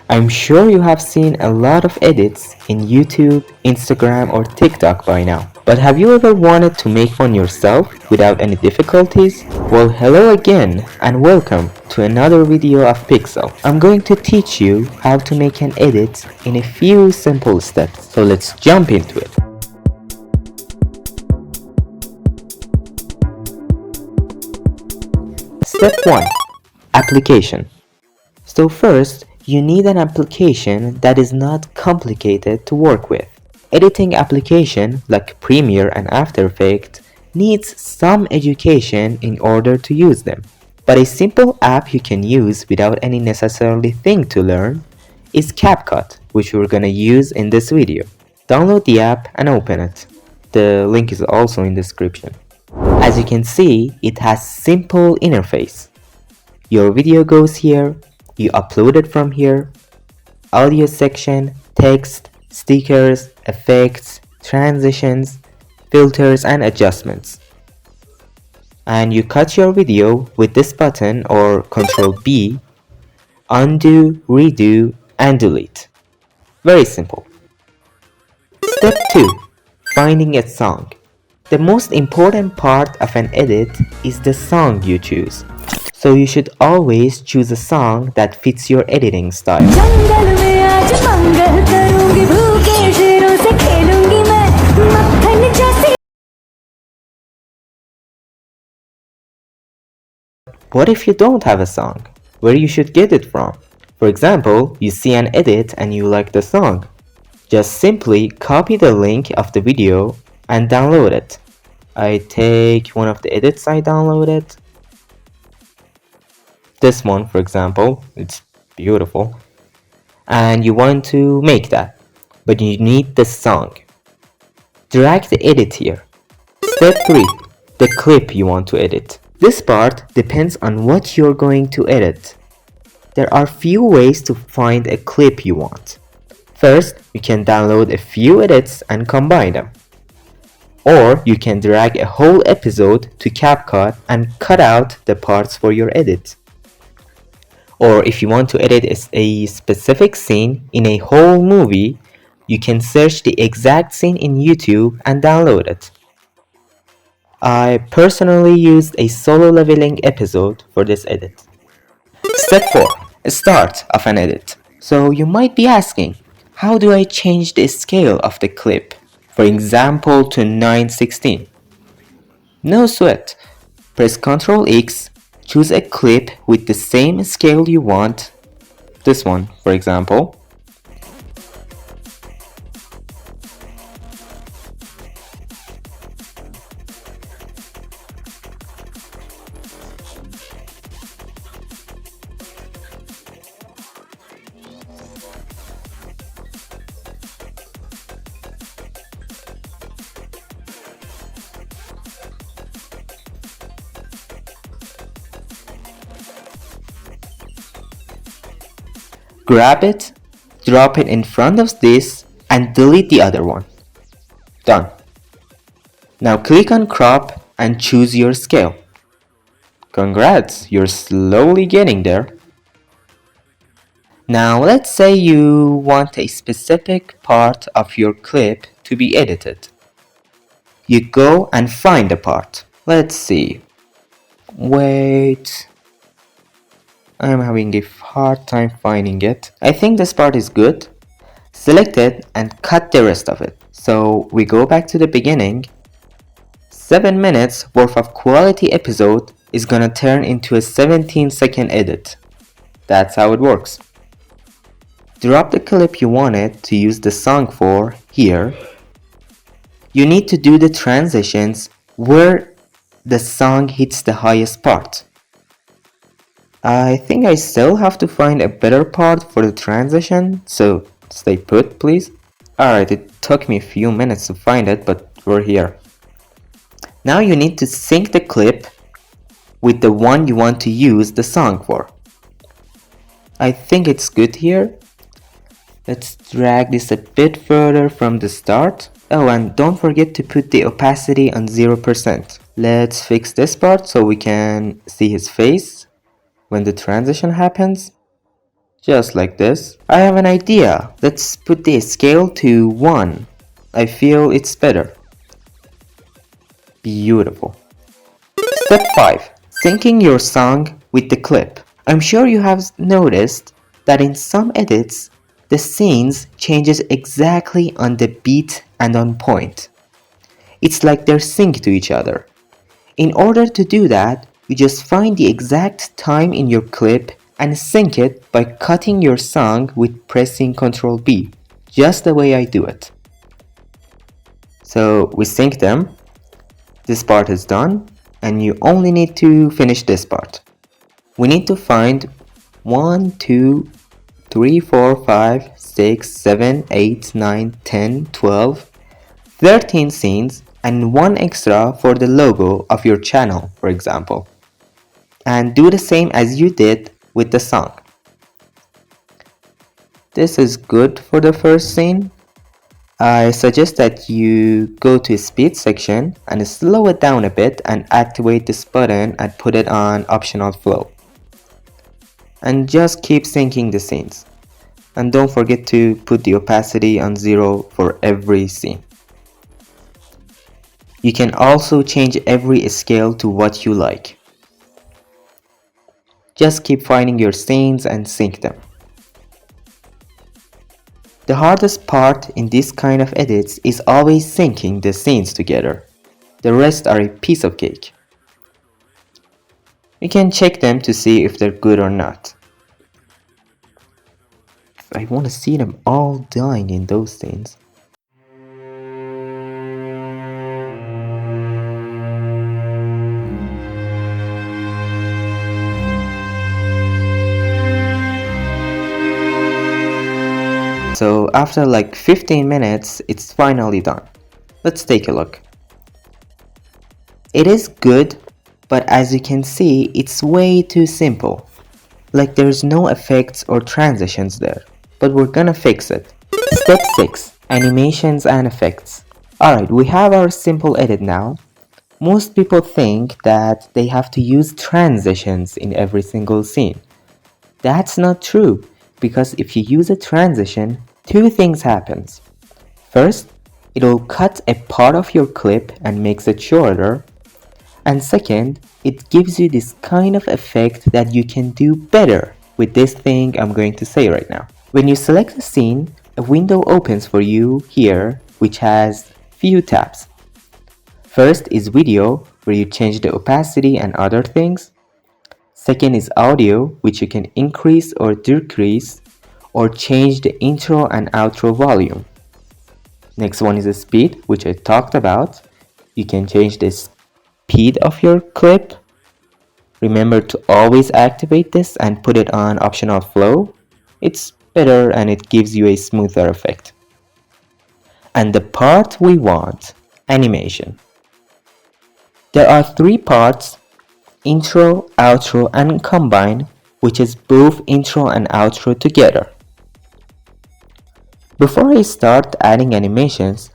I'm sure you have seen a lot of edits in YouTube, Instagram or TikTok by now. But have you ever wanted to make one yourself without any difficulties? Well, hello again and welcome to another video of Pixel. I'm going to teach you how to make an edit in a few simple steps. So let's jump into it. Step 1. Application. So first, you need an application that is not complicated to work with. Editing application like Premiere and After Effects needs some education in order to use them. But a simple app you can use without any necessarily thing to learn is CapCut, which we're gonna use in this video. Download the app and open it. The link is also in the description. As you can see, it has simple interface. Your video goes here, you upload it from here, audio section, text, stickers, effects, transitions, filters and adjustments. And you cut your video with this button or Ctrl B, undo, redo and delete. Very simple. Step 2. Finding a song. The most important part of an edit is the song you choose. So you should always choose a song that fits your editing style. What if you don't have a song? Where you should get it from? For example, you see an edit and you like the song. Just simply copy the link of the video and download it. I take one of the edits I downloaded. This one, for example, it's beautiful. And you want to make that, but you need the song. Drag the edit here. Step 3. The clip you want to edit. This part depends on what you're going to edit. There are few ways to find a clip you want. First, you can download a few edits and combine them. Or you can drag a whole episode to CapCut and cut out the parts for your edit. Or if you want to edit a specific scene in a whole movie, you can search the exact scene in YouTube and download it. I personally used a solo leveling episode for this edit. Step 4. Start of an edit. So you might be asking, how do I change the scale of the clip? For example, to 9:16. No sweat. Press Ctrl X, choose a clip with the same scale you want. This one, for example. Grab it, drop it in front of this, and delete the other one. Done. Now click on crop and choose your scale. Congrats, you're slowly getting there. Now let's say you want a specific part of your clip to be edited. You go and find the part. Let's see. Wait. I'm having a hard time finding it. I think this part is good. Select it and cut the rest of it. So we go back to the beginning. 7 minutes worth of quality episode is gonna turn into a 17-second edit. That's how it works. Drop the clip you wanted to use the song for here. You need to do the transitions where the song hits the highest part. I think I still have to find a better part for the transition, so stay put please. Alright, it took me a few minutes to find it, but we're here. Now you need to sync the clip with the one you want to use the song for. I think it's good here. Let's drag this a bit further from the start. Oh, and don't forget to put the opacity on 0%. Let's fix this part so we can see his face when the transition happens. Just like this. I have an idea. Let's put the scale to 1. I feel it's better. Beautiful. Step 5. Syncing your song with the clip. I'm sure you have noticed that in some edits, the scenes changes exactly on the beat and on point. It's like they're synced to each other. In order to do that, you just find the exact time in your clip and sync it by cutting your song with pressing Ctrl B, just the way I do it. So we sync them, this part is done, and you only need to finish this part. We need to find 1, 2, 3, 4, 5, 6, 7, 8, 9, 10, 12, 13 scenes and 1 extra for the logo of your channel, for example. And do the same as you did with the song. This is good for the first scene. I suggest that you go to speed section and slow it down a bit and activate this button and put it on optional flow. And just keep syncing the scenes. And don't forget to put the opacity on 0 for every scene. You can also change every scale to what you like. Just keep finding your scenes and sync them. The hardest part in this kind of edits is always syncing the scenes together. The rest are a piece of cake. You can check them to see if they're good or not. I want to see them all dying in those scenes. So after like 15 minutes, it's finally done. Let's take a look. It is good, but as you can see, it's way too simple. Like there's no effects or transitions there, but we're gonna fix it. Step 6. Animations and effects. Alright, we have our simple edit now. Most people think that they have to use transitions in every single scene. That's not true, because if you use a transition, 2 things happens. First, it'll cut a part of your clip and makes it shorter. And second, it gives you this kind of effect that you can do better with this thing I'm going to say right now. When you select a scene, a window opens for you here, which has few tabs. First is video, where you change the opacity and other things. Second is audio, which you can increase or decrease, or change the intro and outro volume. Next one is the speed, which I talked about. You can change the speed of your clip. Remember to always activate this and put it on optional flow. It's better and it gives you a smoother effect. And the part we want, animation. There are 3 parts: intro, outro, and combine, which is both intro and outro together. Before I start adding animations,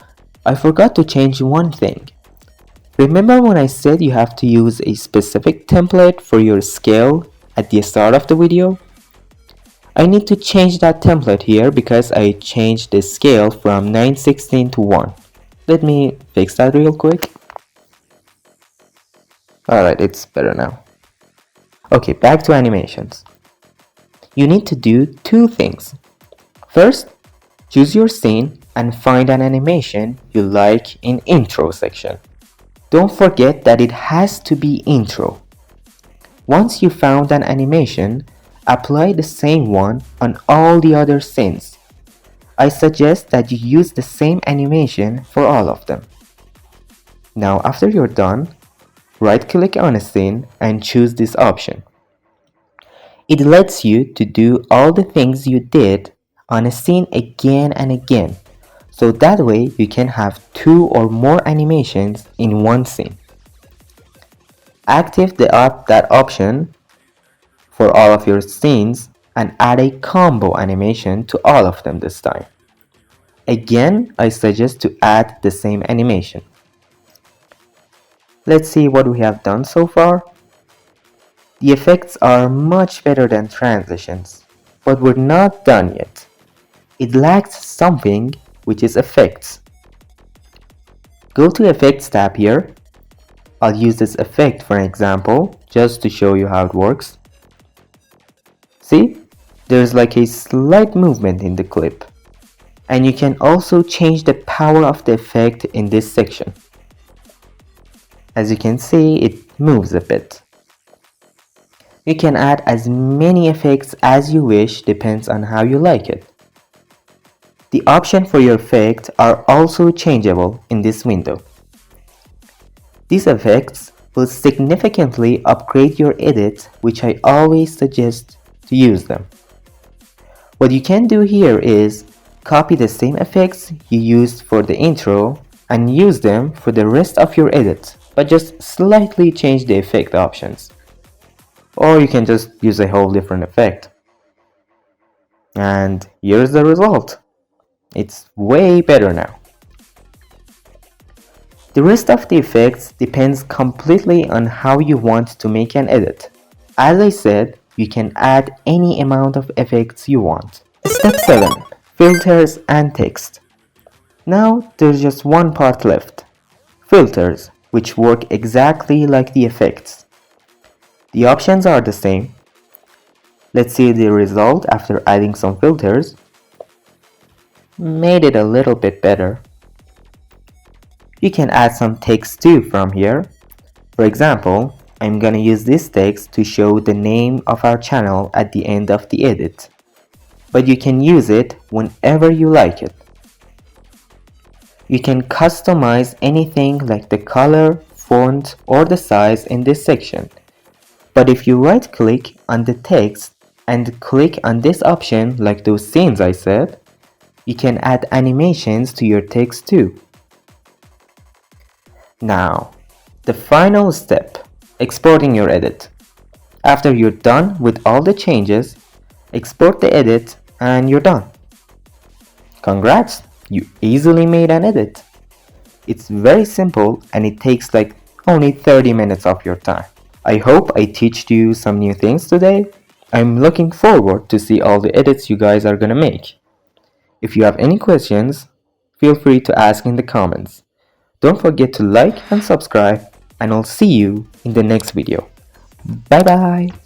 I forgot to change one thing. Remember when I said you have to use a specific template for your scale at the start of the video? I need to change that template here because I changed the scale from 9/16 to 1. Let me fix that real quick. Alright, it's better now. Okay, back to animations. You need to do 2 things. First, choose your scene and find an animation you like in intro section. Don't forget that it has to be intro. Once you found an animation, apply the same one on all the other scenes. I suggest that you use the same animation for all of them. Now after you're done, right-click on a scene and choose this option. It lets you to do all the things you did on a scene again and again, so that way you can have 2 or more animations in one scene. Activate that option for all of your scenes and add a combo animation to all of them this time. Again, I suggest to add the same animation. Let's see what we have done so far. The effects are much better than transitions. But we're not done yet. It lacks something, which is effects. Go to Effects tab here. I'll use this effect for an example, just to show you how it works. See? There's like a slight movement in the clip. And you can also change the power of the effect in this section. As you can see, it moves a bit. You can add as many effects as you wish, depends on how you like it. The options for your effect are also changeable in this window. These effects will significantly upgrade your edit, which I always suggest to use them. What you can do here is copy the same effects you used for the intro and use them for the rest of your edit, but just slightly change the effect options. Or you can just use a whole different effect. And here's the result. It's way better now. The rest of the effects depends completely on how you want to make an edit. As I said, you can add any amount of effects you want. Step 7. Filters and text. Now there's just one part left. Filters, which work exactly like the effects. The options are the same. Let's see the result after adding some filters. Made it a little bit better. You can add some text too from here. For example, I'm gonna use this text to show the name of our channel at the end of the edit. But you can use it whenever you like it. You can customize anything like the color, font, or the size in this section. But if you right-click on the text and click on this option like those scenes I said, you can add animations to your text too. Now, the final step, exporting your edit. After you're done with all the changes, export the edit and you're done. Congrats, you easily made an edit. It's very simple and it takes like only 30 minutes of your time. I hope I teached you some new things today. I'm looking forward to see all the edits you guys are gonna make. If you have any questions, feel free to ask in the comments. Don't forget to like and subscribe, and I'll see you in the next video. Bye bye!